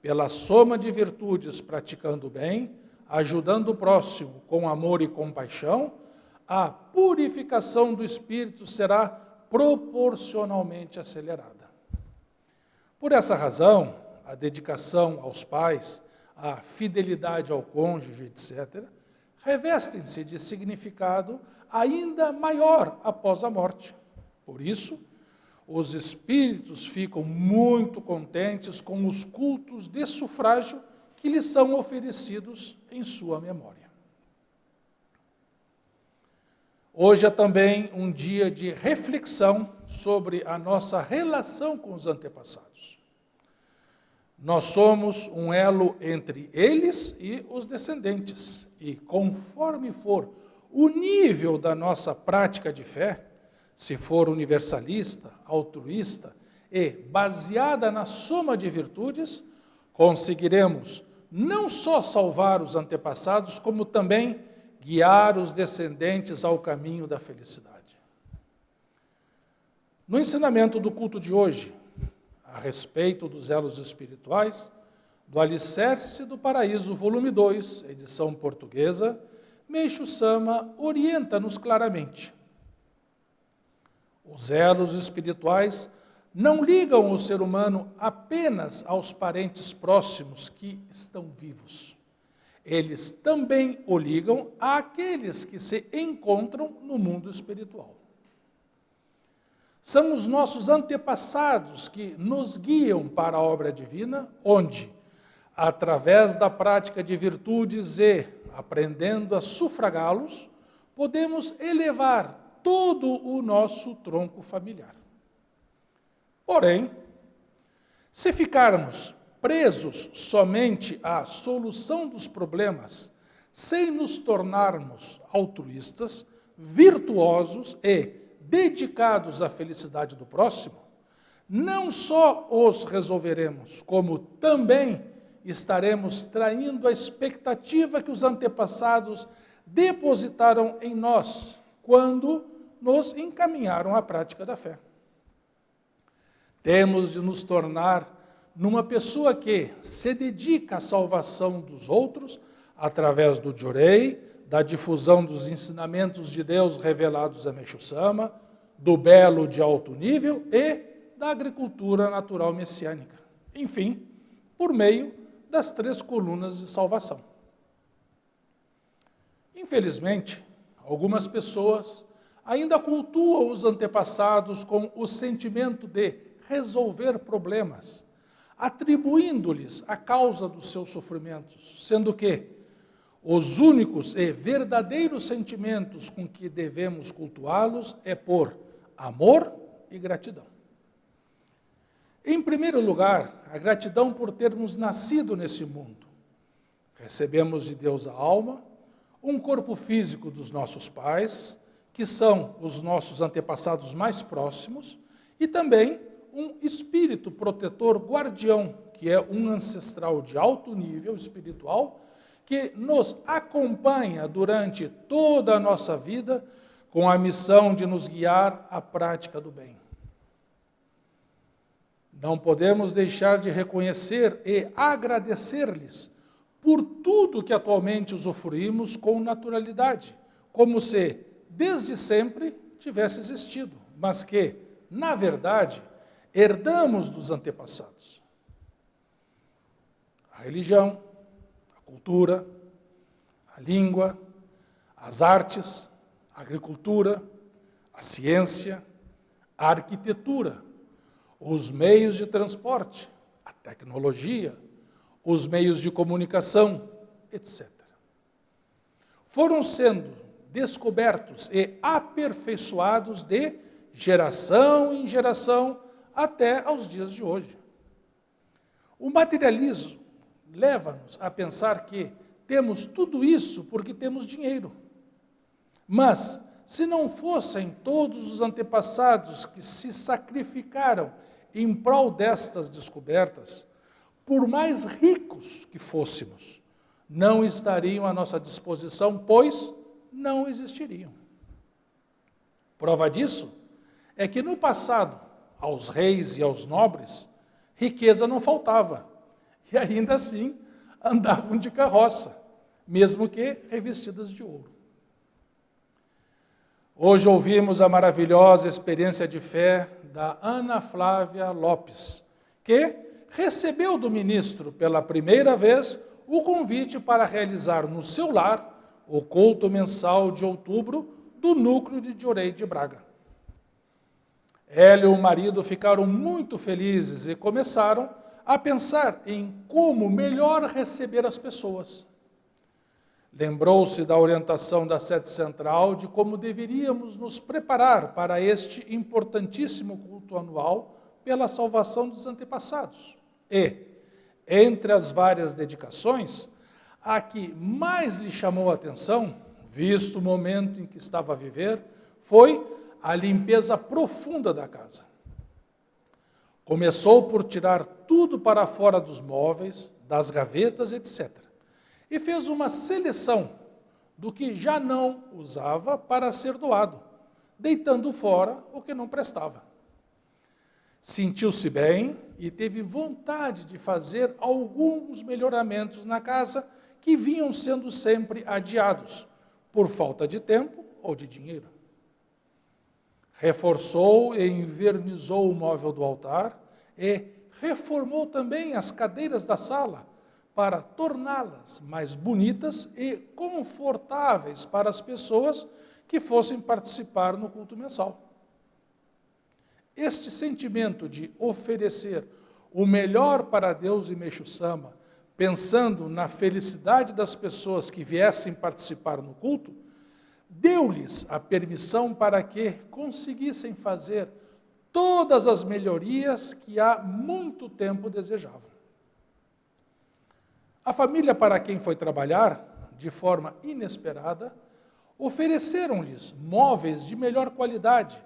pela soma de virtudes praticando o bem, ajudando o próximo com amor e compaixão, a purificação do espírito será proporcionalmente acelerada. Por essa razão, a dedicação aos pais, a fidelidade ao cônjuge, etc., revestem-se de significado ainda maior após a morte. Por isso, os espíritos ficam muito contentes com os cultos de sufrágio que lhes são oferecidos em sua memória. Hoje é também um dia de reflexão sobre a nossa relação com os antepassados. Nós somos um elo entre eles e os descendentes, e conforme for o nível da nossa prática de fé, se for universalista, altruísta e baseada na soma de virtudes, conseguiremos não só salvar os antepassados, como também guiar os descendentes ao caminho da felicidade. No ensinamento do culto de hoje, a respeito dos elos espirituais, do Alicerce do Paraíso, volume 2, edição portuguesa, Meixo Sama orienta-nos claramente. Os elos espirituais não ligam o ser humano apenas aos parentes próximos que estão vivos. Eles também o ligam àqueles que se encontram no mundo espiritual. São os nossos antepassados que nos guiam para a obra divina, onde, através da prática de virtudes e aprendendo a sufragá-los, podemos elevar todo o nosso tronco familiar. Porém, se ficarmos presos somente à solução dos problemas, sem nos tornarmos altruístas, virtuosos e dedicados à felicidade do próximo, não só os resolveremos, como também estaremos traindo a expectativa que os antepassados depositaram em nós quando nos encaminharam à prática da fé. Temos de nos tornar numa pessoa que se dedica à salvação dos outros através do Jorei, da difusão dos ensinamentos de Deus revelados a Meixo Sama, do belo de alto nível e da agricultura natural messiânica. Enfim, por meio das 3 colunas de salvação. Infelizmente, algumas pessoas ainda cultuam os antepassados com o sentimento de resolver problemas, atribuindo-lhes a causa dos seus sofrimentos, sendo que os únicos e verdadeiros sentimentos com que devemos cultuá-los é por amor e gratidão. Em primeiro lugar, a gratidão por termos nascido nesse mundo. Recebemos de Deus a alma, um corpo físico dos nossos pais, que são os nossos antepassados mais próximos, e também um espírito protetor guardião, que é um ancestral de alto nível espiritual, que nos acompanha durante toda a nossa vida com a missão de nos guiar à prática do bem. Não podemos deixar de reconhecer e agradecer-lhes por tudo que atualmente usufruímos com naturalidade, como se desde sempre tivesse existido, mas que, na verdade, herdamos dos antepassados. A religião, a cultura, a língua, as artes, a agricultura, a ciência, a arquitetura, os meios de transporte, a tecnologia, os meios de comunicação, etc. Foram sendo descobertos e aperfeiçoados de geração em geração até aos dias de hoje. O materialismo leva-nos a pensar que temos tudo isso porque temos dinheiro. Mas, se não fossem todos os antepassados que se sacrificaram em prol destas descobertas, por mais ricos que fôssemos, não estariam à nossa disposição, pois não existiriam. Prova disso é que no passado, aos reis e aos nobres, riqueza não faltava, e ainda assim andavam de carroça, mesmo que revestidas de ouro. Hoje ouvimos a maravilhosa experiência de fé da Ana Flávia Lopes, que recebeu do ministro pela primeira vez o convite para realizar no seu lar o culto mensal de outubro do núcleo de Jorei de Braga. Ela e o marido ficaram muito felizes e começaram a pensar em como melhor receber as pessoas. Lembrou-se da orientação da sede central de como deveríamos nos preparar para este importantíssimo culto anual pela salvação dos antepassados. E, entre as várias dedicações, a que mais lhe chamou a atenção, visto o momento em que estava a viver, foi a limpeza profunda da casa. Começou por tirar tudo para fora dos móveis, das gavetas, etc. E fez uma seleção do que já não usava para ser doado, deitando fora o que não prestava. Sentiu-se bem e teve vontade de fazer alguns melhoramentos na casa que vinham sendo sempre adiados, por falta de tempo ou de dinheiro. Reforçou e envernizou o móvel do altar e reformou também as cadeiras da sala para torná-las mais bonitas e confortáveis para as pessoas que fossem participar no culto mensal. Este sentimento de oferecer o melhor para Deus e Meixo Sama, pensando na felicidade das pessoas que viessem participar no culto, deu-lhes a permissão para que conseguissem fazer todas as melhorias que há muito tempo desejavam. A família para quem foi trabalhar, de forma inesperada, ofereceram-lhes móveis de melhor qualidade,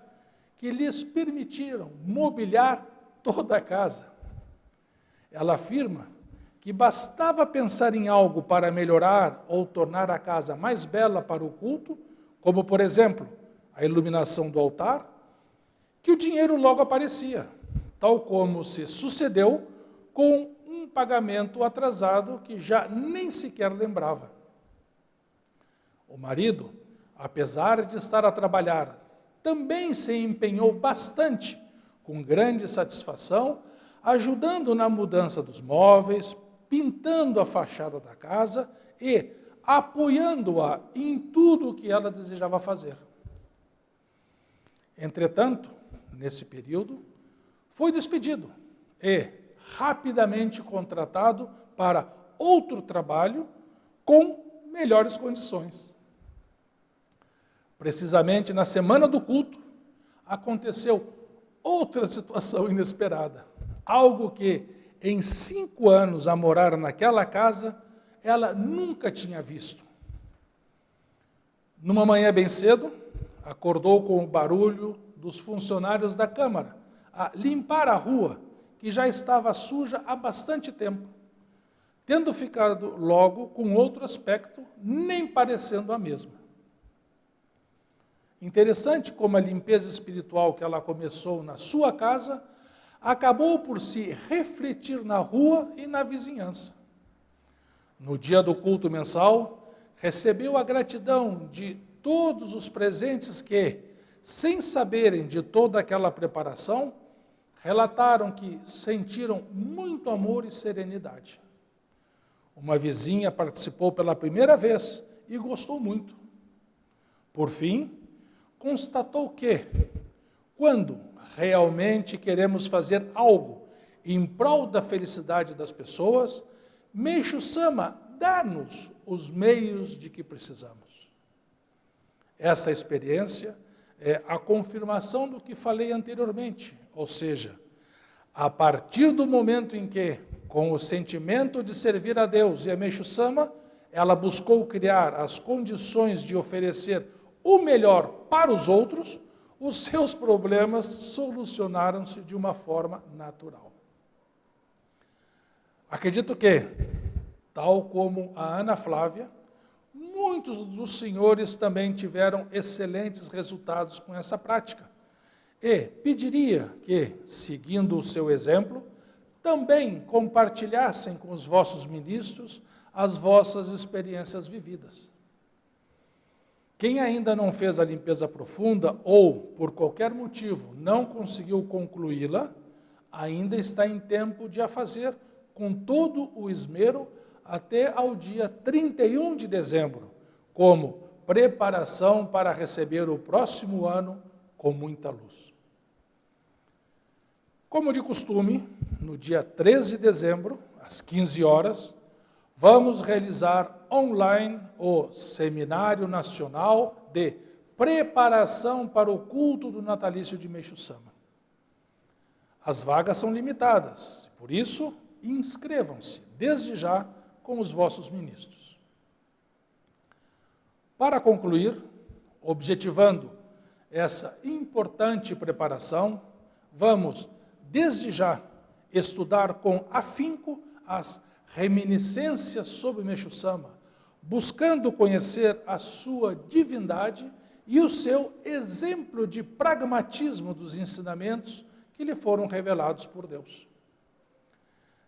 que lhes permitiram mobiliar toda a casa. Ela afirma que bastava pensar em algo para melhorar ou tornar a casa mais bela para o culto, como, por exemplo, a iluminação do altar, que o dinheiro logo aparecia, tal como se sucedeu com um pagamento atrasado que já nem sequer lembrava. O marido, apesar de estar a trabalhar, também se empenhou bastante, com grande satisfação, ajudando na mudança dos móveis, pintando a fachada da casa e apoiando-a em tudo o que ela desejava fazer. Entretanto, nesse período, foi despedido e rapidamente contratado para outro trabalho com melhores condições. Precisamente na semana do culto, aconteceu outra situação inesperada. Algo que, em 5 anos a morar naquela casa, ela nunca tinha visto. Numa manhã bem cedo, acordou com o barulho dos funcionários da Câmara a limpar a rua, que já estava suja há bastante tempo, tendo ficado logo com outro aspecto, nem parecendo a mesma. Interessante como a limpeza espiritual que ela começou na sua casa acabou por se refletir na rua e na vizinhança. No dia do culto mensal, recebeu a gratidão de todos os presentes que, sem saberem de toda aquela preparação, relataram que sentiram muito amor e serenidade. Uma vizinha participou pela primeira vez e gostou muito. Por fim, constatou que, quando realmente queremos fazer algo em prol da felicidade das pessoas, Meixo Sama dá-nos os meios de que precisamos. Esta experiência é a confirmação do que falei anteriormente, ou seja, a partir do momento em que, com o sentimento de servir a Deus e a Meixo Sama, ela buscou criar as condições de oferecer o melhor para os outros, os seus problemas solucionaram-se de uma forma natural. Acredito que, tal como a Ana Flávia, muitos dos senhores também tiveram excelentes resultados com essa prática. E pediria que, seguindo o seu exemplo, também compartilhassem com os vossos ministros as vossas experiências vividas. Quem ainda não fez a limpeza profunda ou, por qualquer motivo, não conseguiu concluí-la, ainda está em tempo de a fazer com todo o esmero até ao dia 31 de dezembro, como preparação para receber o próximo ano com muita luz. Como de costume, no dia 13 de dezembro, às 15 horas, vamos realizar online o Seminário Nacional de Preparação para o Culto do Natalício de Meixo Sama. As vagas são limitadas, por isso, inscrevam-se desde já com os vossos ministros. Para concluir, objetivando essa importante preparação, vamos, desde já, estudar com afinco as reminiscências sobre Meixo Sama, buscando conhecer a sua divindade e o seu exemplo de pragmatismo dos ensinamentos que lhe foram revelados por Deus.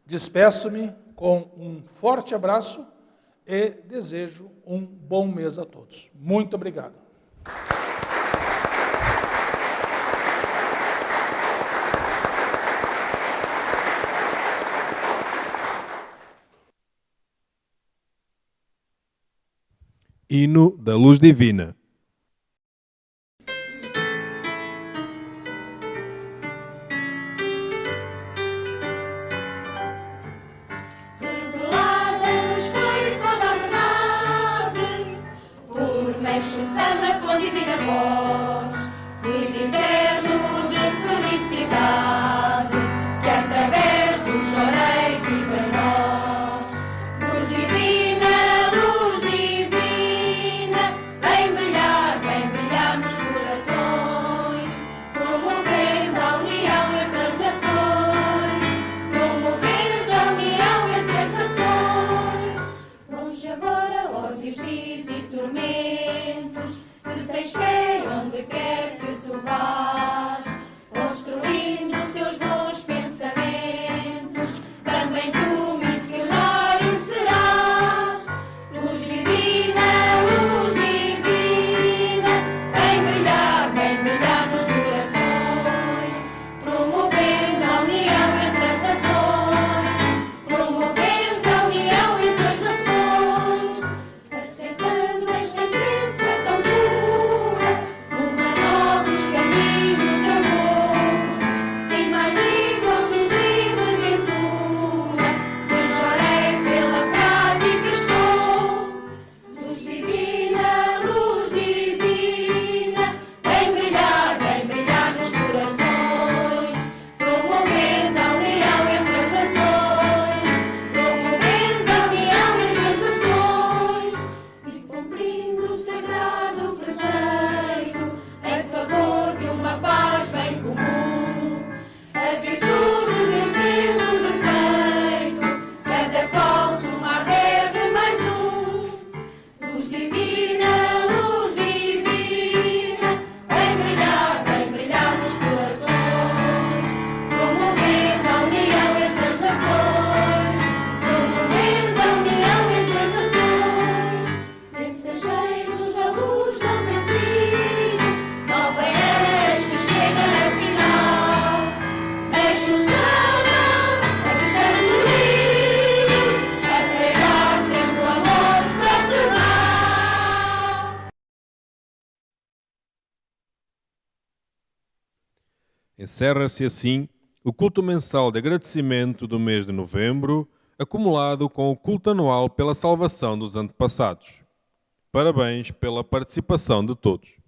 Despeço-me com um forte abraço e desejo um bom mês a todos. Muito obrigado. Hino da Luz Divina. Revelada-nos foi toda a verdade, por Meixo Sama com divina voz, fluido eterno de felicidade, que através do chorei vive em nós. Luz divina, vem brilhar nos corações, promovendo a união entre as nações, promovendo a união entre as nações. Longe agora ódios, ris e tormentos, se tens fé onde quer que tu vás, construindo teus bons pensamentos, também tu missionário serás. Luz divina, vem brilhar nos corações, promovendo a união entre as nações, promovendo a união entre as nações, acertando esta crença tão pura, rumo a novos caminhos eu vou, sem mais livre ou sublime ventura, que chorei pela prática estou. Luz divina, vem brilhar nos corações, promovendo a união entre as nações, promovendo a união entre as nações, e cumprindo o sagrado preceito, em favor de uma paz bem comum, a virtude vencendo o defeito, cada qual somar verde mais um. Luz divina, vem brilhar nos corações, promovendo a união entre as nações, promovendo a união entre as nações. Mensageiros da luz não vencidos, nova era que chega afinal. Meixo Sama, aqui estamos unidos, a pregar sempre o amor fraternal. Encerra-se assim o culto mensal de agradecimento do mês de novembro, acumulado com o culto anual pela salvação dos antepassados. Parabéns pela participação de todos.